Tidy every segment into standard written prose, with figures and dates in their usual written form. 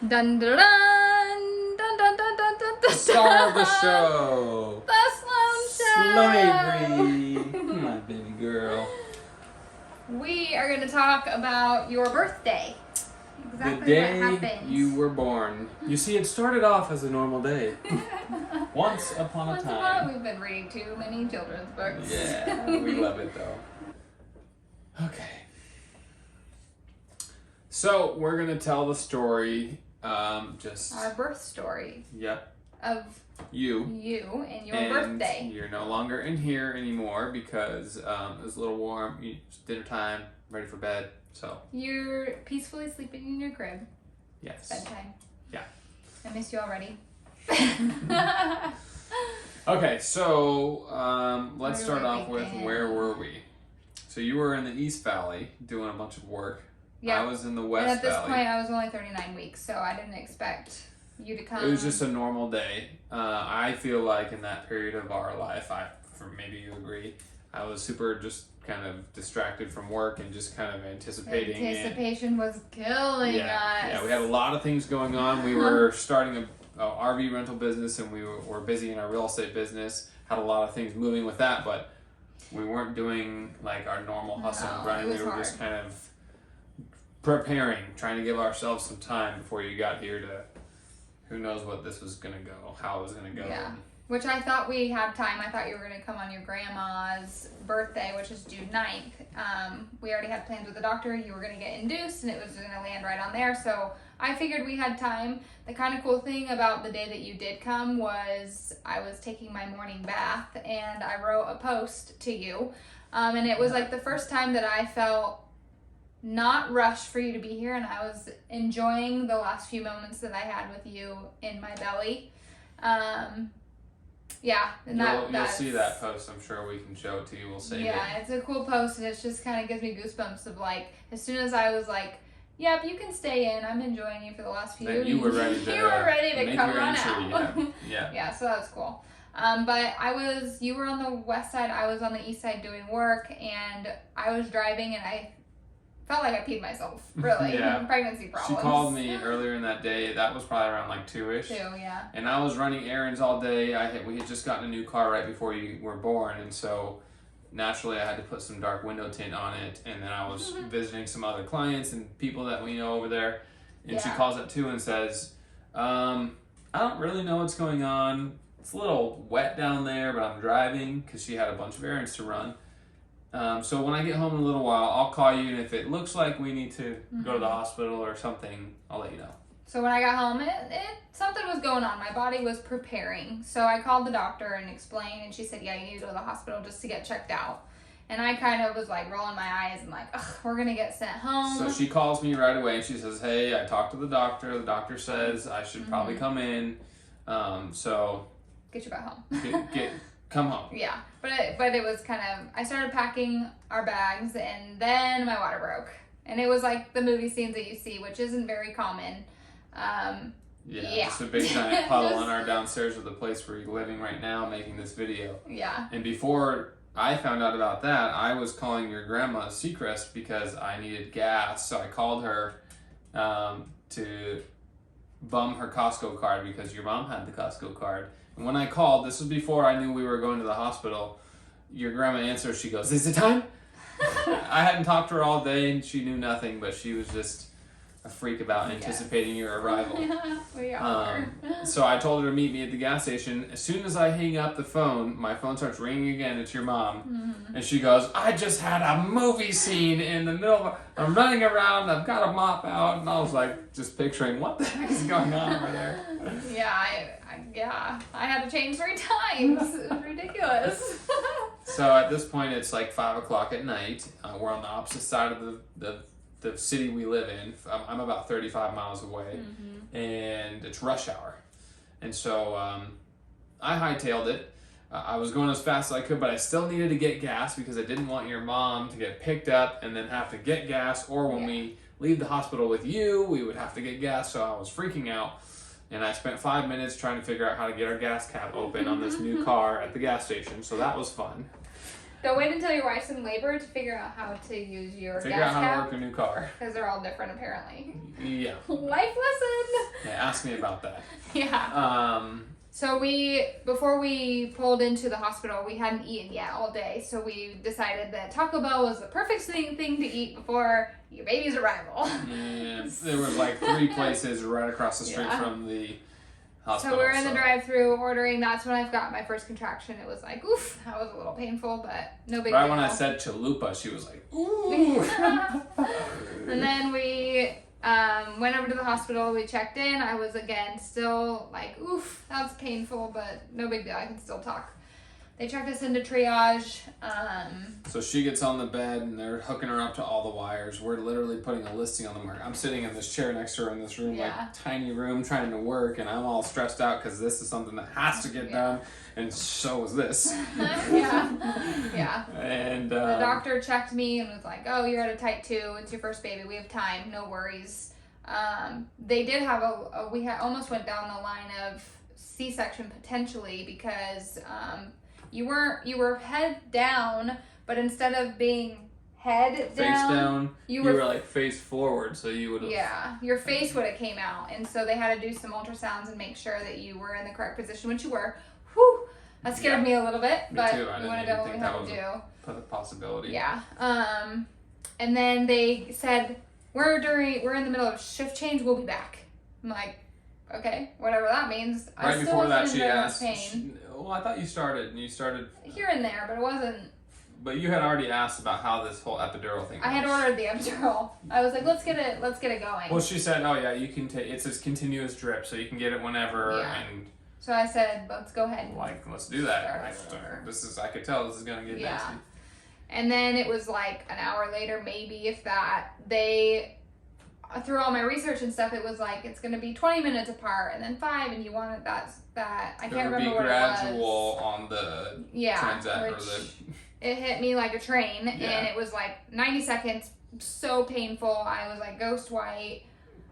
Dun dun dun dun dun dun dun dun dun. Star of the show. The Sloane Show. Sloane Avery. My baby girl. We are going to talk about your birthday. Exactly The day what happened. you were born. You see, it started off as a normal day. Once upon a time. We've been reading too many children's books. Yeah, we love it though. Okay. So we're gonna tell the story. Just our birth story. Yep. Of you and your birthday. You're no longer in here anymore because it was a little warm. It's dinner time, ready for bed. So you're peacefully sleeping in your crib. Yes. Bedtime. Yeah. I missed you already. Okay, so let's start off with where were we? So you were in the East Valley doing a bunch of work. Yeah. I was in the West Valley. And at this point, I was only 39 weeks, so I didn't expect you to come. It was just a normal day. I feel like in that period of our life, maybe you agree, I was super just kind of distracted from work and just kind of anticipating. Anticipation was killing us. Yeah, we had a lot of things going on. We were starting a RV rental business, and we were busy in our real estate business. Had a lot of things moving with that, but we weren't doing like our normal hustle and grind. We were just kind of preparing, trying to give ourselves some time before you got here to who knows what this was going to go, how it was going to go. Yeah. Which I thought we had time. I thought you were going to come on your grandma's birthday, which is June 9th. We already had plans with the doctor. You were going to get induced, and it was going to land right on there. So I figured we had time. The kind of cool thing about the day that you did come was I was taking my morning bath, and I wrote a post to you. And it was like the first time that I felt not rushed for you to be here, and I was enjoying the last few moments that I had with you in my belly. Yeah, and you'll see that post. I'm sure we can show it to you. We'll save it. Yeah, it's a cool post, and it just kind of gives me goosebumps of like, as soon as I was like, yep, you can stay in. I'm enjoying you for the last few years. You were ready to, you were ready to make come your on entry, out. Yeah. Yeah, so that was cool. But you were on the west side, I was on the east side doing work, and I was driving, and I felt like I peed myself, really. Yeah. Pregnancy problems. She called me earlier in that day. That was probably around like 2-ish. 2, yeah. And I was running errands all day. We had just gotten a new car right before you were born, and so naturally I had to put some dark window tint on it. And then I was visiting some other clients and people that we know over there. And she calls at 2 and says, I don't really know what's going on. It's a little wet down there, but I'm driving because she had a bunch of errands to run. So when I get home in a little while, I'll call you, and if it looks like we need to go to the hospital or something, I'll let you know. So when I got home, something was going on. My body was preparing. So I called the doctor and explained, and she said, yeah, you need to go to the hospital just to get checked out. And I kind of was like rolling my eyes and like, ugh, we're going to get sent home. So she calls me right away, and she says, hey, I talked to the doctor. The doctor says I should probably come in. So get you back home. Come home. Yeah, but it was kind of, I started packing our bags, and then my water broke. And it was like the movie scenes that you see, which isn't very common. Yeah. It's a big giant puddle in our downstairs of the place we're living right now, making this video. Yeah. And before I found out about that, I was calling your grandma Seacrest because I needed gas. So I called her to bum her Costco card because your mom had the Costco card. And when I called, this was before I knew we were going to the hospital, your grandma answers, she goes, is it time? I hadn't talked to her all day, and she knew nothing, but she was just a freak about anticipating your arrival. Yeah, we are. So I told her to meet me at the gas station. As soon as I hang up the phone, my phone starts ringing again. It's your mom. And she goes, I just had a movie scene in the middle of, I'm running around, I've got a mop out. And I was like, just picturing what the heck is going on over there. Yeah, I had to change 3 times. It was ridiculous. So at this point, it's like 5 o'clock at night. We're on the opposite side of the city we live in. I'm about 35 miles away, and it's rush hour. And so I hightailed it. I was going as fast as I could, but I still needed to get gas because I didn't want your mom to get picked up and then have to get gas, or when we leave the hospital with you, we would have to get gas. So I was freaking out. And I spent 5 minutes trying to figure out how to get our gas cap open on this new car at the gas station. So that was fun. Don't wait until your wife's in labor to figure out how to use your Figure out gas how to cap. work a new car. Because they're all different, apparently. Yeah. Life lesson. Yeah, ask me about that. Yeah. So before we pulled into the hospital, we hadn't eaten yet all day. So we decided that Taco Bell was the perfect thing to eat before your baby's arrival. Yeah, there was like 3 places right across the street from the hospital. So we're in the drive-thru ordering. That's when I've got my first contraction. It was like, oof, that was a little painful, but no big deal. Right when I said chalupa, she was like, ooh. And then we went over to the hospital. We checked in. I was again still like, oof, that was painful, but no big deal. I can still talk. They checked us into triage. So she gets on the bed and they're hooking her up to all the wires. We're literally putting a listing on the market. I'm sitting in this chair next to her in this room, like tiny room, trying to work, and I'm all stressed out because this is something that has to get done, and so is this. Yeah. And the doctor checked me and was like, "Oh, you're at a type 2. It's your first baby. We have time. No worries." They did have we almost went down the line of C-section potentially because you were head down, but instead of being head face down, you were like face forward, so you would have. Yeah, your face would have came out, and so they had to do some ultrasounds and make sure that you were in the correct position, which you were. Whew, that scared me a little bit, but too. we wanted to know what we had to do. A possibility. Yeah. And then they said we're in the middle of shift change. We'll be back. I'm like, okay, whatever that means. Right before that, she asked. Pain. Well, I thought you started here and there, but it wasn't. But you had already asked about how this whole epidural thing. I had ordered the epidural. I was like, let's get it going. Well, she said, oh yeah, you can take. It's this continuous drip, so you can get it whenever. Yeah. And so I said, let's go ahead. Like, let's do that. I could tell this is gonna get nasty. And then it was like an hour later, maybe if that. They, through all my research and stuff, it was like it's gonna be 20 minutes apart, and then 5, and you wanted that. I can't remember what it was. Gradual on the It hit me like a train, and it was like 90 seconds, so painful. I was like ghost white.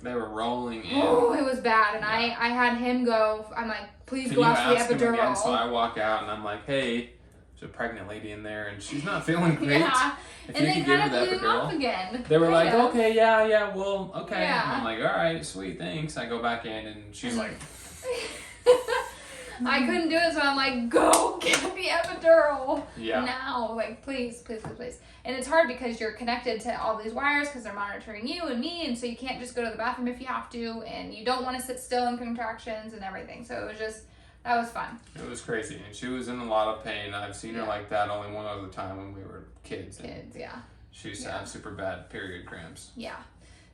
They were rolling in. Oh, it was bad, and I had him go. I'm like, please go after the epidural. Him again? So I walk out, and I'm like, hey, there's a pregnant lady in there, and she's not feeling great. And they kind of blew him off again. They were like, okay, yeah, well, okay. Yeah. And I'm like, all right, sweet, thanks. I go back in, and she's like... I couldn't do it, so I'm like, go get the epidural now. Like, please. And it's hard because you're connected to all these wires because they're monitoring you and me, and so you can't just go to the bathroom if you have to, and you don't want to sit still in contractions and everything. So it was just, that was fun. It was crazy, and she was in a lot of pain. I've seen her like that only one other time when we were kids. She used to have super bad period cramps. Yeah.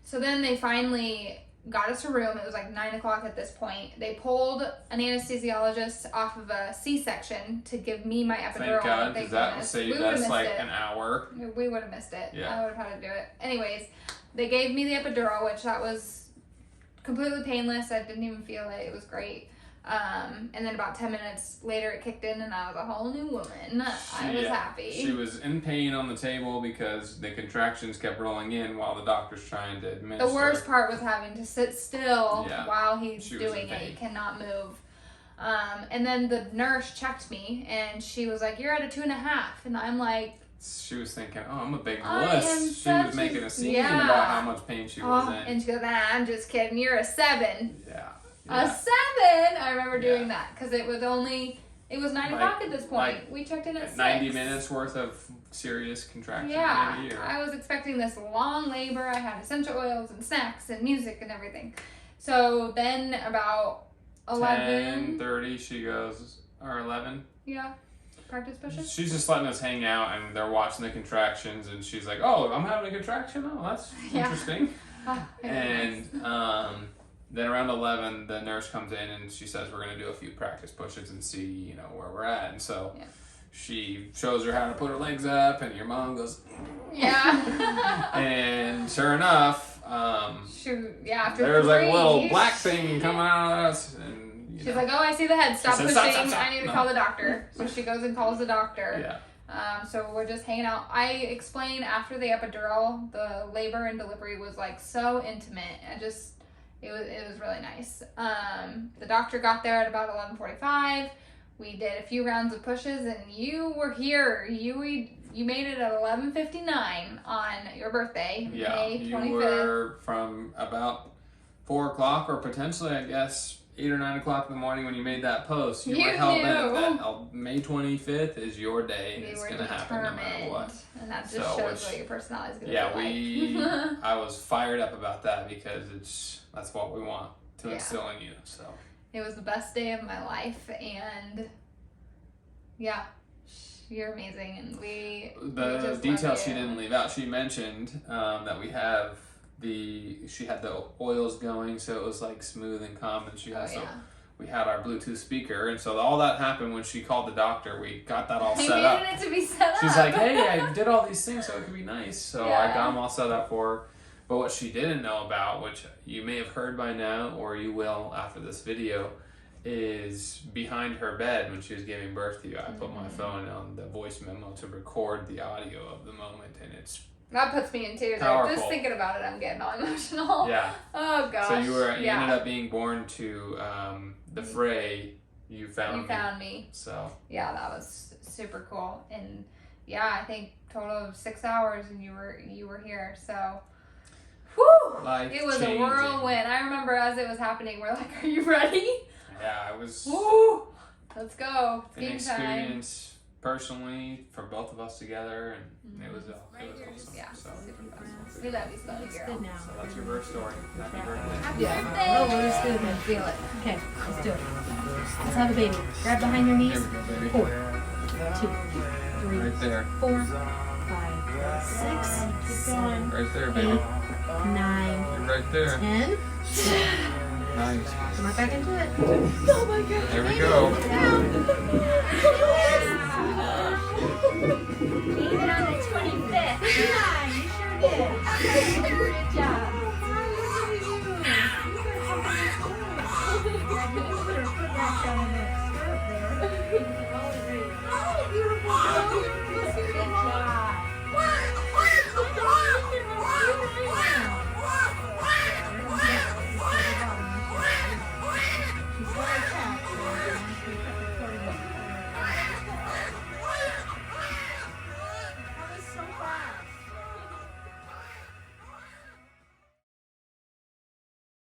So then they finally got us a room. It was like 9 o'clock at this point. They pulled an anesthesiologist off of a C-section to give me my epidural. Thank God, because that would say that's like an hour. We would have missed it. Yeah. I would have had to do it. Anyways, they gave me the epidural, which that was completely painless. I didn't even feel it. It was great. And then about 10 minutes later it kicked in and I was a whole new woman. I was happy. She was in pain on the table because the contractions kept rolling in while the doctor's trying to administer. The worst part was having to sit still while he's doing it. You cannot move. And then the nurse checked me and she was like, you're at a 2.5. And I'm like, she was thinking, oh, I'm a big wuss. She was making a scene about how much pain she was in. And she goes, I'm just kidding. You're a 7. Yeah. A 7! I remember doing that because it was 9 o'clock at this point. We checked in at 6. 90 minutes worth of serious contractions in a year. I was expecting this long labor. I had essential oils and snacks and music and everything. So then about 11. 10:30 she goes, or 11. Yeah. Practice pushes. She's just letting us hang out and they're watching the contractions and she's like, oh, I'm having a contraction? Oh, that's interesting. And then around 11, the nurse comes in and she says, we're going to do a few practice pushes and see, where we're at. And so she shows her how to put her legs up and your mom goes, and sure enough, after there's like a little black thing coming out of us. And, she's like, oh, I see the head. Stop pushing. Stop. I need to call the doctor. So she goes and calls the doctor. So we're just hanging out. I explained after the epidural, the labor and delivery was like so intimate. It was really nice. The doctor got there at about 11:45. We did a few rounds of pushes, and you were here. You made it at 11:59 on your birthday, May 25th. You were from about 4 o'clock, or potentially, I guess, 8 or 9 o'clock in the morning when you made that post. You were hell bent that May 25th is your day, and it's going to happen no matter what. And that just shows what your personality is going to be like. I was fired up about that because that's what we want to instill in you. So it was the best day of my life, and yeah, you're amazing, and we just detail she didn't leave out. She mentioned that she had the oils going, so it was like smooth and calm, and we had our Bluetooth speaker, and so all that happened when she called the doctor. We got that all set up. We needed it to be set up. She's like, hey, I did all these things so it could be nice, so I got them all set up for her. But what she didn't know about, which you may have heard by now, or you will after this video, is behind her bed when she was giving birth to you. I put my phone on the voice memo to record the audio of the moment, and it's that puts me in tears. Powerful. Just thinking about it, I'm getting all emotional. Yeah. Oh gosh. So you ended up being born to the fray. You found me. So yeah, that was super cool, and yeah, I think total of 6 hours, and you were here. So. Whew! It was a whirlwind. I remember as it was happening, we're like, "Are you ready?" Yeah, I was. Woo! Let's go. An experience personally for both of us together, and it was awesome. Yeah, so. super fun. We love you, Sloane, girl. So that's your birth story. Happy birthday. Happy birthday! Oh, let's do it. Feel it. Okay, let's do it. Let's have a baby. Grab behind your knees. Here we go, baby. 4, 2, 3, Right there. 4, 5, 6, keep going. Right there, baby. 9, You're right there. 10. Nice. Come right back into it. Oh my God. There we go. Even on the 25th. Yeah, you sure did. Good job.